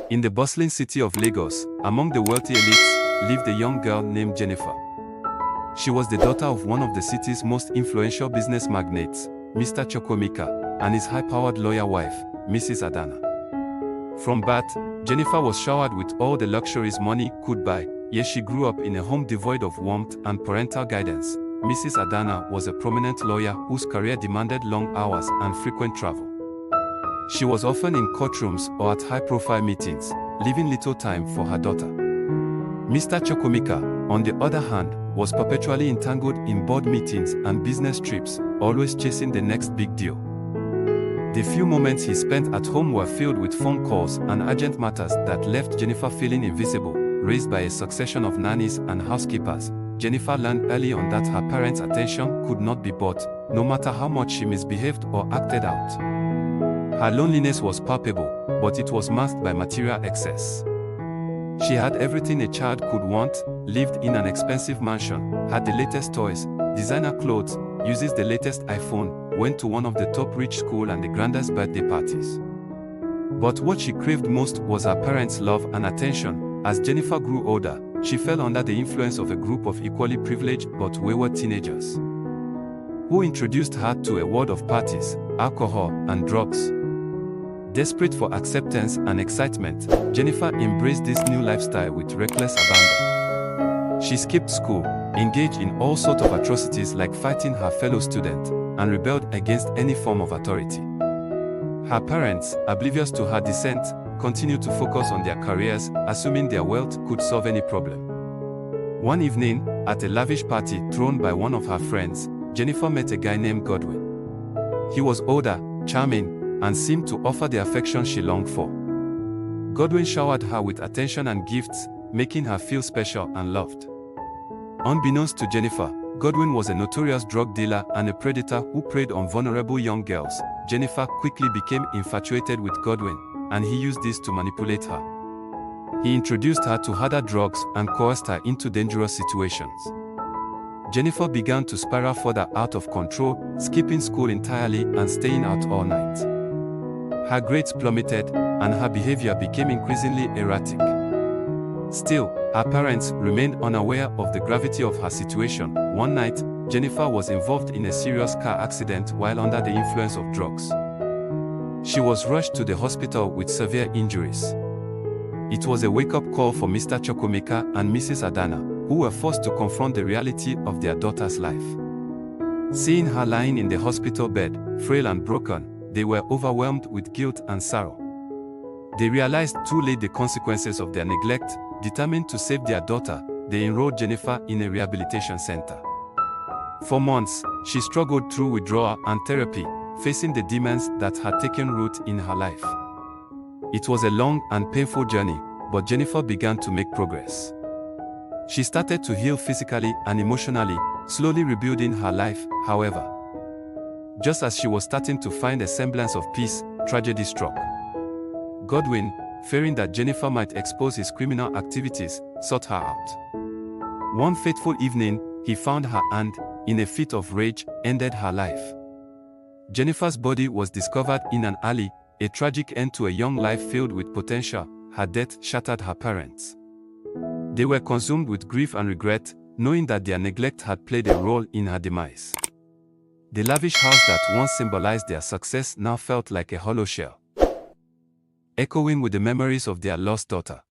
In the bustling city of Lagos, among the wealthy elites, lived a young girl named Jennifer. She was the daughter of one of the city's most influential business magnates, Mr. Chukwuemeka, and his high-powered lawyer wife, Mrs. Adana. From birth, Jennifer was showered with all the luxuries money could buy, yet she grew up in a home devoid of warmth and parental guidance. Mrs. Adana was a prominent lawyer whose career demanded long hours and frequent travel. She was often in courtrooms or at high-profile meetings, leaving little time for her daughter. Mr. Chukwuemeka, on the other hand, was perpetually entangled in board meetings and business trips, always chasing the next big deal. The few moments he spent at home were filled with phone calls and urgent matters that left Jennifer feeling invisible. Raised by a succession of nannies and housekeepers, Jennifer learned early on that her parents' attention could not be bought, no matter how much she misbehaved or acted out. Her loneliness was palpable, but it was masked by material excess. She had everything a child could want, lived in an expensive mansion, had the latest toys, designer clothes, uses the latest iPhone, went to one of the top rich schools and the grandest birthday parties. But what she craved most was her parents' love and attention. As Jennifer grew older, she fell under the influence of a group of equally privileged but wayward teenagers, who introduced her to a world of parties, alcohol, and drugs. Desperate for acceptance and excitement, Jennifer embraced this new lifestyle with reckless abandon. She skipped school, engaged in all sorts of atrocities like fighting her fellow students, and rebelled against any form of authority. Her parents, oblivious to her descent, continued to focus on their careers, assuming their wealth could solve any problem. One evening, at a lavish party thrown by one of her friends, Jennifer met a guy named Godwin. He was older, charming, and seemed to offer the affection she longed for. Godwin showered her with attention and gifts, making her feel special and loved. Unbeknownst to Jennifer, Godwin was a notorious drug dealer and a predator who preyed on vulnerable young girls. Jennifer quickly became infatuated with Godwin, and he used this to manipulate her. He introduced her to harder drugs and coerced her into dangerous situations. Jennifer began to spiral further out of control, skipping school entirely and staying out all night. Her grades plummeted, and her behavior became increasingly erratic. Still, her parents remained unaware of the gravity of her situation. One night, Jennifer was involved in a serious car accident while under the influence of drugs. She was rushed to the hospital with severe injuries. It was a wake-up call for Mr. Chukwuemeka and Mrs. Adana, who were forced to confront the reality of their daughter's life. Seeing her lying in the hospital bed, frail and broken, they were overwhelmed with guilt and sorrow. They realized too late the consequences of their neglect. Determined to save their daughter, they enrolled Jennifer in a rehabilitation center. For months, she struggled through withdrawal and therapy, facing the demons that had taken root in her life. It was a long and painful journey, but Jennifer began to make progress. She started to heal physically and emotionally, slowly rebuilding her life. However, just as she was starting to find a semblance of peace, tragedy struck. Godwin, fearing that Jennifer might expose his criminal activities, sought her out. One fateful evening, he found her and, in a fit of rage, ended her life. Jennifer's body was discovered in an alley, a tragic end to a young life filled with potential. Her death shattered her parents. They were consumed with grief and regret, knowing that their neglect had played a role in her demise. The lavish house that once symbolized their success now felt like a hollow shell, echoing with the memories of their lost daughter.